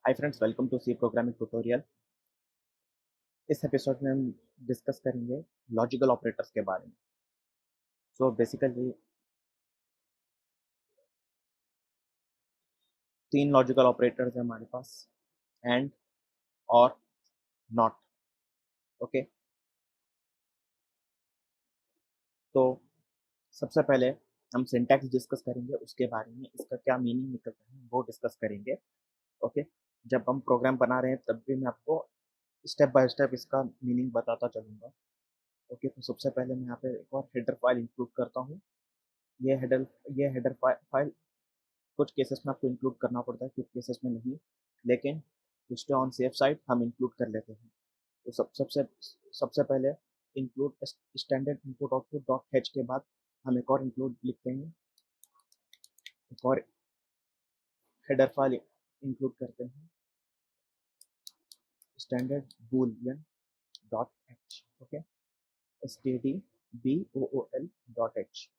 Hi friends, welcome to C programming tutorial. इस episode में हम डिस्कस करेंगे लॉजिकल ऑपरेटर्स के बारे में। सो बेसिकली तीन लॉजिकल ऑपरेटर्स हैं हमारे पास, एंड, और, नॉट। ओके, तो सबसे पहले हम सिंटैक्स डिस्कस करेंगे, उसके बारे में इसका क्या मीनिंग निकलता है वो डिस्कस करेंगे। ओके, जब हम प्रोग्राम बना रहे हैं तब भी मैं आपको स्टेप बाय स्टेप इसका मीनिंग बताता चलूँगा। ओके, तो सबसे पहले मैं यहाँ पे एक और हेडर फाइल इंक्लूड करता हूँ। ये हेडर फाइल कुछ केसेस में आपको इंक्लूड करना पड़ता है, कुछ केसेस में नहीं, लेकिन to stay on safe side हम इंक्लूड कर लेते हैं। तो सबसे सबसे पहले include standard input output dot h के बाद हम एक और इंक्लूड लिखते हैं, एक और हेडर फाइल इंक्लूड करते हैं, standard boolean dot h. Okay, stdbool dot h.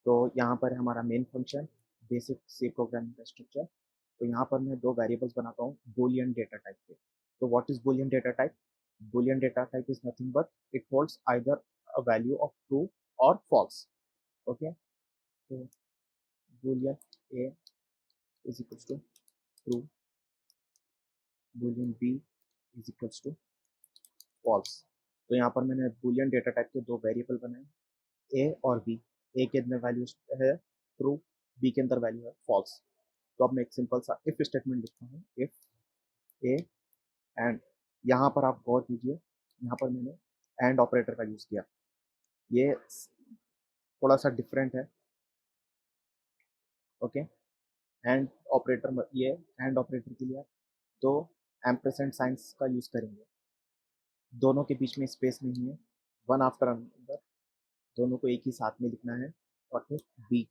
तो यहाँ पर है हमारा main function, basic C programming का स्ट्रक्चर। तो यहाँ पर मैं दो वेरिएबल्स बनाता हूँ बूलियन डेटा टाइप के। तो what is Boolean data type? Boolean data type is nothing but it holds either a value of true or false. Okay, so boolean a is equals to true, boolean b is equals to false. तो यहाँ पर मैंने boolean data type के दो variable बनाए, a और b। a के अंदर वैल्यू है ट्रू, b के अंदर वैल्यू है फॉल्स। तो अब मैं एक सिंपल सा इफ स्टेटमेंट लिखता हूँ, इफ a एंड, यहाँ पर आप गौर कीजिए, यहाँ पर मैंने एंड ऑपरेटर का यूज किया। ये थोड़ा सा डिफरेंट है। ओके, एंड ऑपरेटर, ये एंड ऑपरेटर के लिए दो एम्परसेंड साइंस का यूज करेंगे। दोनों के बीच में स्पेस नहीं है, वन आफ्टर अनदर, दोनों को एक ही साथ में लिखना है। और फिर बी,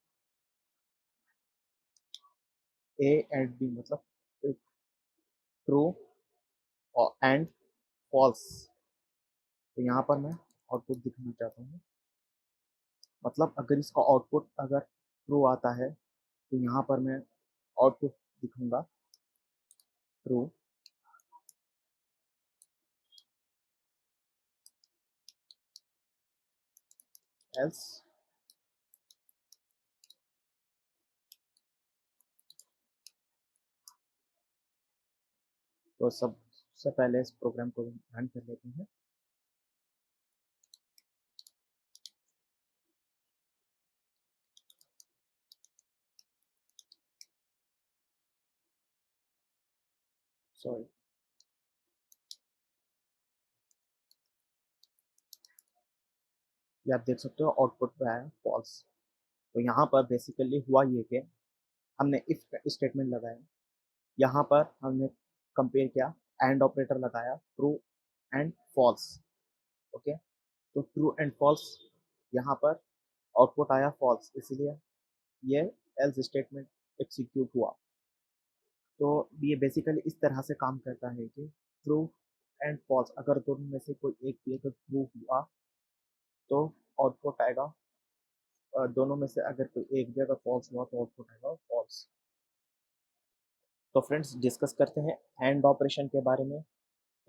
ए एंड बी मतलब ट्रू एंड फॉल्स। तो यहाँ पर मैं आउटपुट दिखाना चाहता हूँ, मतलब अगर इसका आउटपुट अगर ट्रू आता है तो यहाँ पर मैं आउटपुट दिखाऊंगा ट्रू, एल्स। तो सबसे पहले इस प्रोग्राम को रन कर लेते हैं। सॉरी, ये आप देख सकते हो आउटपुट पे आया फॉल्स। तो यहाँ पर बेसिकली हुआ ये कि हमने इफ स्टेटमेंट लगाया, यहाँ पर हमने कंपेयर किया, एंड ऑपरेटर लगाया, ट्रू एंड फॉल्स। ओके, तो ट्रू एंड फॉल्स, यहाँ पर आउटपुट आया फॉल्स, इसलिए ये एल्स स्टेटमेंट एग्जीक्यूट हुआ। तो ये बेसिकली इस तरह से काम करता है कि ट्रू एंड फॉल्स अगर दोनों में से कोई एक भी अगर ट्रू हुआ तो आउटपुट आएगा, दोनों में से अगर कोई एक भी अगर फॉल्स हुआ तो आउटपुट आएगा फॉल्स। तो फ्रेंड्स, डिस्कस करते हैं एंड ऑपरेशन के बारे में।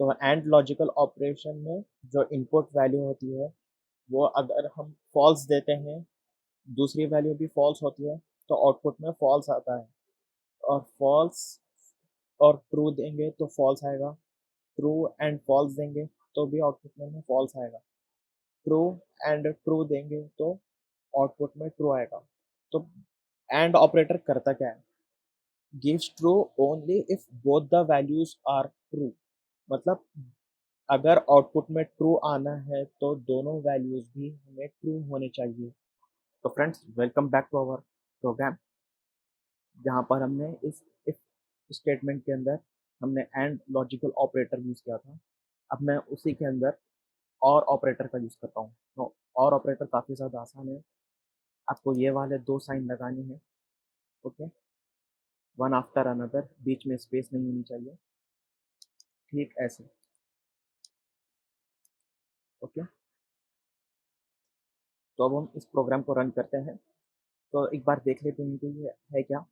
तो एंड लॉजिकल ऑपरेशन में जो इनपुट वैल्यू होती है वो अगर हम फॉल्स देते हैं, दूसरी वैल्यू भी फॉल्स होती है, तो आउटपुट में फॉल्स आता है। और फॉल्स और ट्रू देंगे तो फॉल्स आएगा, ट्रू एंड फॉल्स देंगे तो भी आउटपुट में फॉल्स आएगा, ट्रू एंड ट्रू देंगे तो आउटपुट में ट्रू आएगा। तो एंड ऑपरेटर करता क्या है? Gives true only if both the values are true. मतलब अगर आउटपुट में ट्रू आना है तो दोनों वैल्यूज भी हमें ट्रू होने चाहिए। तो friends, welcome back to our program, जहाँ पर हमने इस इफ स्टेटमेंट के अंदर हमने एंड लॉजिकल ऑपरेटर यूज किया था। अब मैं उसी के अंदर और ऑपरेटर का यूज करता हूँ। तो और ऑपरेटर काफ़ी ज़्यादा आसान है, आपको ये वाले दो साइन लगाने हैं। ओके, वन आफ्टर अनदर, बीच में स्पेस नहीं होनी चाहिए, ठीक ऐसे। ओके, तो अब हम इस प्रोग्राम को रन करते हैं। तो एक बार देख लेते हैं कि ये है क्या।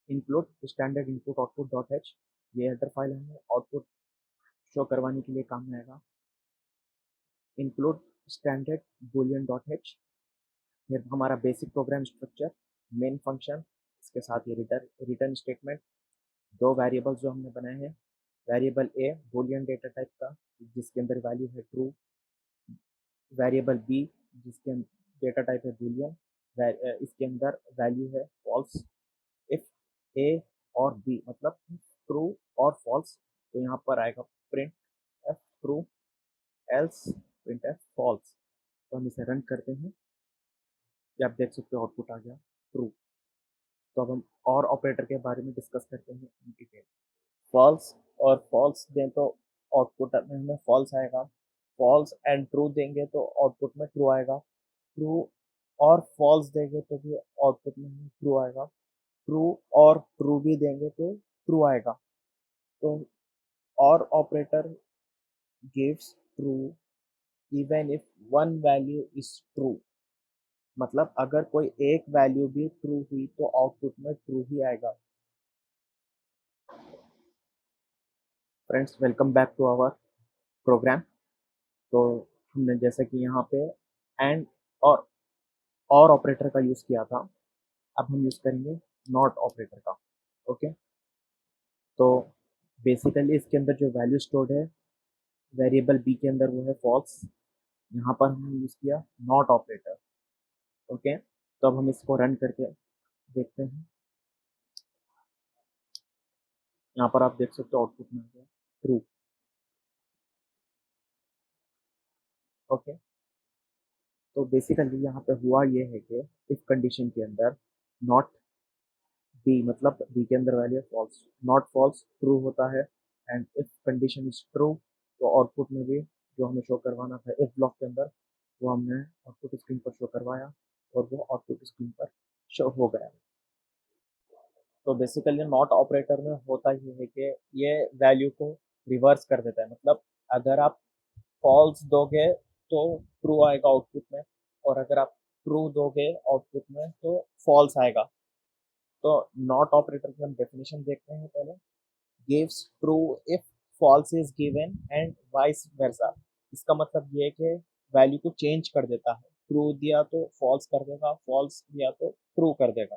Include standard input output dot H, ये हेडर फाइल हमें आउटपुट शो करवाने के लिए काम में आएगा। Include standard boolean dot H, फिर हमारा basic programme structure, main function, इसके साथ ये रिटर्न स्टेटमेंट, दो वेरिएबल्स जो हमने बनाए हैं, वेरिएबल ए बूलियन डेटा टाइप का जिसके अंदर वैल्यू है ट्रू, वेरिएबल बी जिसके डेटा टाइप है बूलियन, इसके अंदर वैल्यू है फॉल्स। इफ ए और बी मतलब ट्रू और फॉल्स, तो यहाँ पर आएगा print f true, else print f false. तो हम इसे रन करते हैं, ये आप देख सकते हो आउटपुट आ गया ट्रू। तो अब हम और ऑपरेटर के बारे में डिस्कस करते हैं इन डिटेल। फॉल्स और फॉल्स दें तो आउटपुट में हमें फॉल्स आएगा, फॉल्स एंड ट्रू देंगे तो आउटपुट में ट्रू आएगा, ट्रू और फॉल्स देंगे तो भी आउटपुट में हमें ट्रू आएगा, ट्रू और ट्रू भी देंगे तो ट्रू आएगा। तो और operator gives true even if one value is true, मतलब अगर कोई एक वैल्यू भी ट्रू हुई तो आउटपुट में ट्रू ही आएगा। Friends, welcome back to our program. तो हमने जैसे कि यहाँ पे एंड और ऑपरेटर का यूज़ किया था, अब हम यूज़ करेंगे नॉट ऑपरेटर का। ओके, तो बेसिकली इसके अंदर जो वैल्यू स्टोर्ड है वेरिएबल बी के अंदर वो है फॉल्स, यहाँ पर हमने यूज़ किया नॉट ऑपरेटर। ओके, तो अब हम इसको रन करके देखते हैं। यहाँ पर आप देख सकते हो आउटपुट में आ गया ट्रू। ओके, तो बेसिकली यहाँ पे हुआ ये है कि इफ कंडीशन के अंदर नॉट बी मतलब बी के अंदर value false, not false true होता है, and if condition is true तो आउटपुट में भी जो हमें शो करवाना था इफ ब्लॉक के अंदर वो हमने आउटपुट स्क्रीन पर शो करवाया और वो आउटपुट स्क्रीन पर शो हो गया। तो बेसिकली नॉट ऑपरेटर में होता ये है कि ये वैल्यू को रिवर्स कर देता है, मतलब अगर आप फॉल्स दोगे तो ट्रू आएगा आउटपुट में, और अगर आप ट्रू दोगे आउटपुट में तो फॉल्स आएगा। तो नॉट ऑपरेटर की हम डेफिनेशन देखते हैं पहले। Gives true if false is given and vice versa. इसका मतलब ये है कि वैल्यू को चेंज कर देता है, ट्रू दिया तो फॉल्स कर देगा, फॉल्स दिया तो ट्रू कर देगा।